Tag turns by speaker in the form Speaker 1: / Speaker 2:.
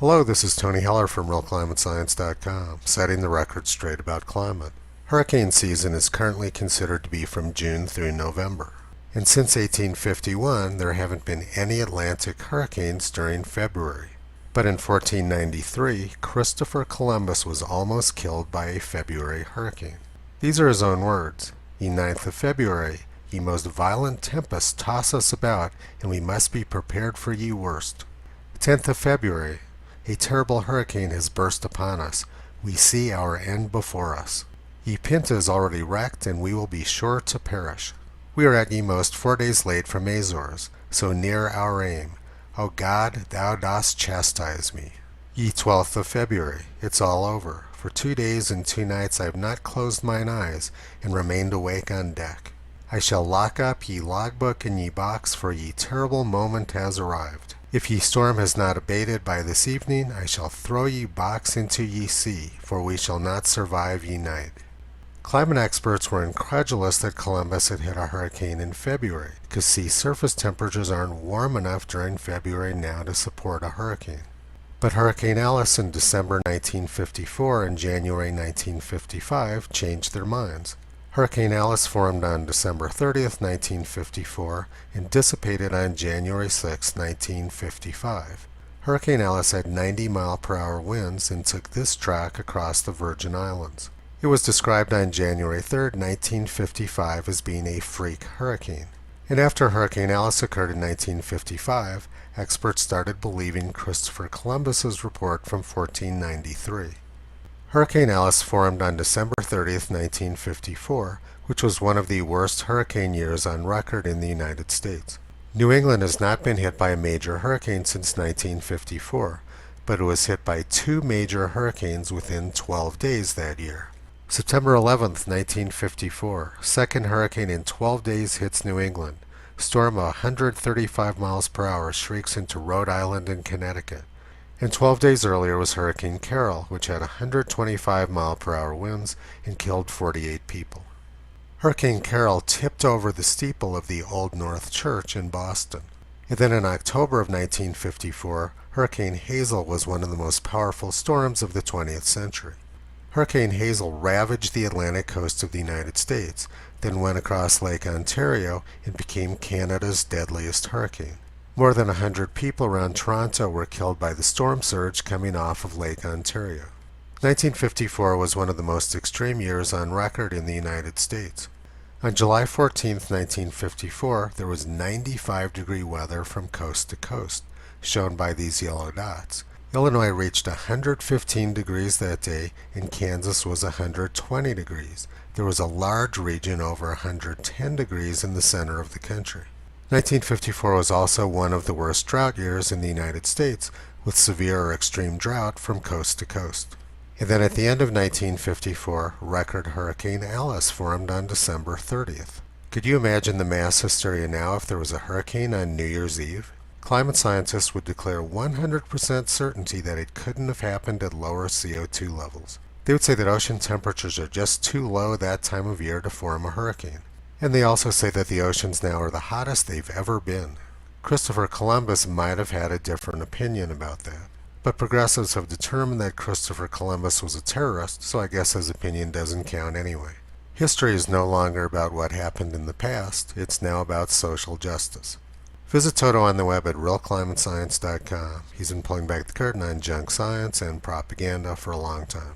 Speaker 1: Hello, this is Tony Heller from RealClimateScience.com, setting the record straight about climate. Hurricane season is currently considered to be from June through November. And since 1851, there haven't been any Atlantic hurricanes during February. But in 1493, Christopher Columbus was almost killed by a February hurricane. These are his own words. "Ye 9th of February, ye most violent tempests toss us about, and we must be prepared for ye worst. 10th of February, a terrible hurricane has burst upon us. We see our end before us. Ye Pinta is already wrecked, and we will be sure to perish. We are at ye most 4 days late from Azores, so near our aim. O God, thou dost chastise me. Ye 12th of February, it's all over. For 2 days and 2 nights I have not closed mine eyes, and remained awake on deck. I shall lock up ye logbook and ye box, for ye terrible moment has arrived. If ye storm has not abated by this evening, I shall throw ye box into ye sea, for we shall not survive ye night." Climate experts were incredulous that Columbus had hit a hurricane in February, because sea surface temperatures aren't warm enough during February now to support a hurricane. But Hurricane Alice in December 1954 and January 1955 changed their minds. Hurricane Alice formed on December 30th, 1954, and dissipated on January 6, 1955. Hurricane Alice had 90-mile-per-hour winds and took this track across the Virgin Islands. It was described on January 3, 1955, as being a freak hurricane. And after Hurricane Alice occurred in 1955, experts started believing Christopher Columbus's report from 1493. Hurricane Alice formed on December 30, 1954, which was one of the worst hurricane years on record in the United States. New England has not been hit by a major hurricane since 1954, but it was hit by 2 major hurricanes within 12 days that year. September 11, 1954, second hurricane in 12 days hits New England. Storm of 135 miles per hour shrieks into Rhode Island and Connecticut. And 12 days earlier was Hurricane Carol, which had 125-mile-per-hour winds and killed 48 people. Hurricane Carol tipped over the steeple of the Old North Church in Boston. And then in October of 1954, Hurricane Hazel was one of the most powerful storms of the 20th century. Hurricane Hazel ravaged the Atlantic coast of the United States, then went across Lake Ontario and became Canada's deadliest hurricane. More than 100 people around Toronto were killed by the storm surge coming off of Lake Ontario. 1954 was one of the most extreme years on record in the United States. On July 14, 1954, there was 95-degree weather from coast to coast, shown by these yellow dots. Illinois reached 115 degrees that day, and Kansas was 120 degrees. There was a large region over 110 degrees in the center of the country. 1954 was also one of the worst drought years in the United States, with severe or extreme drought from coast to coast. And then at the end of 1954, record Hurricane Alice formed on December 30th. Could you imagine the mass hysteria now if there was a hurricane on New Year's Eve? Climate scientists would declare 100% certainty that it couldn't have happened at lower CO2 levels. They would say that ocean temperatures are just too low that time of year to form a hurricane. And they also say that the oceans now are the hottest they've ever been. Christopher Columbus might have had a different opinion about that. But progressives have determined that Christopher Columbus was a terrorist, so I guess his opinion doesn't count anyway. History is no longer about what happened in the past, it's now about social justice. Visit Toto on the web at RealClimateScience.com. He's been pulling back the curtain on junk science and propaganda for a long time.